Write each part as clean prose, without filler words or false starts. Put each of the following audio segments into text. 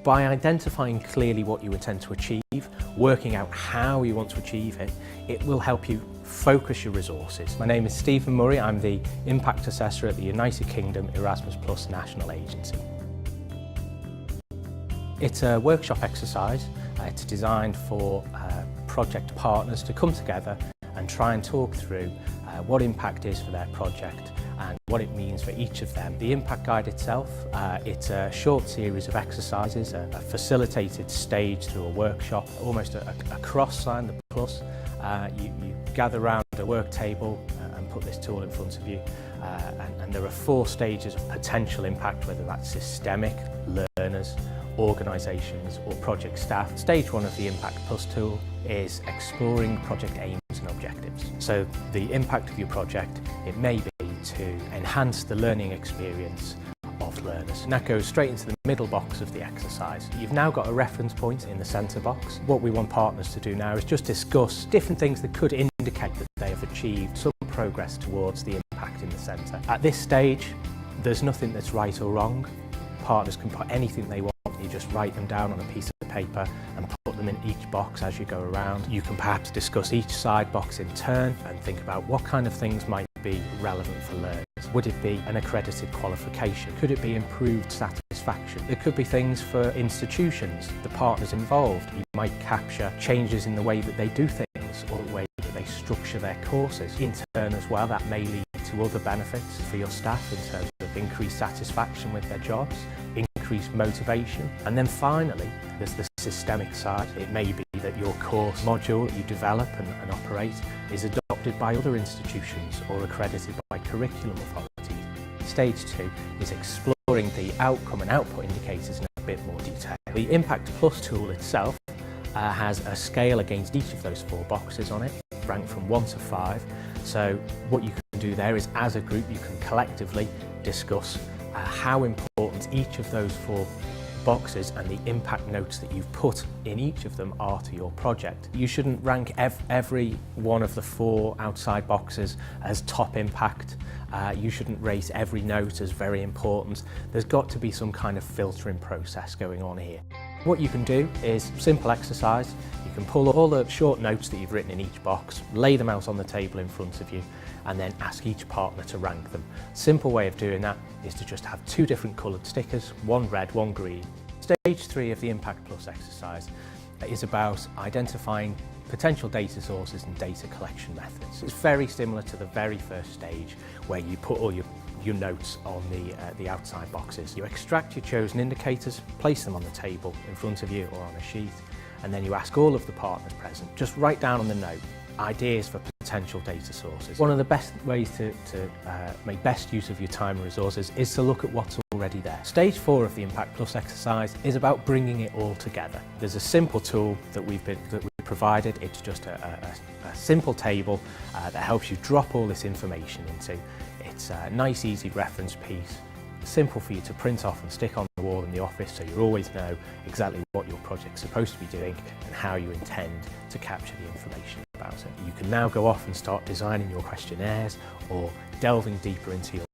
By identifying clearly what you intend to achieve, working out how you want to achieve it, it will help you focus your resources. My name is Stephen Murray, I'm the Impact Assessor at the United Kingdom Erasmus Plus National Agency. It's a workshop exercise. It's designed for project partners to come together and try and talk through what impact is for their project and what it means for each of them. The impact guide itself, it's a short series of exercises, a facilitated stage through a workshop, almost a cross sign, the plus. You gather around a work table and put this tool in front of you, and there are 4 stages of potential impact, whether that's systemic, learners, organisations or project staff. Stage 1 of the Impact Plus tool is exploring project aims and objectives. So the impact of your project, it may be to enhance the learning experience of learners. And that goes straight into the middle box of the exercise. You've now got a reference point in the centre box. What we want partners to do now is just discuss different things that could indicate that they have achieved some progress towards the impact in the centre. At this stage, there's nothing that's right or wrong. Partners can put anything they want. You just write them down on a piece of paper and put them in each box as you go around. You can perhaps discuss each side box in turn and think about what kind of things might be relevant for learners. Would it be an accredited qualification? Could it be improved satisfaction? There could be things for institutions, the partners involved. You might capture changes in the way that they do things or the way that they structure their courses. In turn as well, that may lead to other benefits for your staff in terms of increased satisfaction with their jobs, increased motivation. And then finally, there's the systemic side. It may be that your course module that you develop and operate is adopted by other institutions or accredited by curriculum authorities. Stage 2 is exploring the outcome and output indicators in a bit more detail. The Impact Plus tool itself has a scale against each of those 4 boxes on it, ranked from 1 to 5. So what you can do there is, as a group, you can collectively discuss how important each of those 4 boxes and the impact notes that you've put in each of them are to your project. You shouldn't rank every one of the 4 outside boxes as top impact. You shouldn't rate every note as very important. There's got to be some kind of filtering process going on here. What you can do is simple exercise. You can pull all the short notes that you've written in each box, lay them out on the table in front of you, and then ask each partner to rank them. Simple way of doing that is to just have 2 different coloured stickers, one red, one green. Stage 3 of the Impact Plus exercise is about identifying potential data sources and data collection methods. It's very similar to the very first stage where you put all your notes on the outside boxes. You extract your chosen indicators, place them on the table in front of you or on a sheet, and then you ask all of the partners present, just write down on the note ideas for potential data sources. One of the best ways to make best use of your time and resources is to look at what's already there. Stage 4 of the Impact Plus exercise is about bringing it all together. There's a simple tool that we've provided. It's just a simple table that helps you drop all this information into. It's a nice, easy reference piece, simple for you to print off and stick on the wall in the office so you always know exactly what your project's supposed to be doing and how you intend to capture the information about it. You can now go off and start designing your questionnaires or delving deeper into your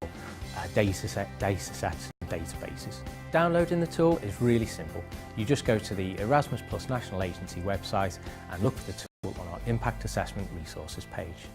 data sets and databases. Downloading the tool is really simple. You just go to the Erasmus Plus National Agency website and look for the tool on our Impact Assessment Resources page.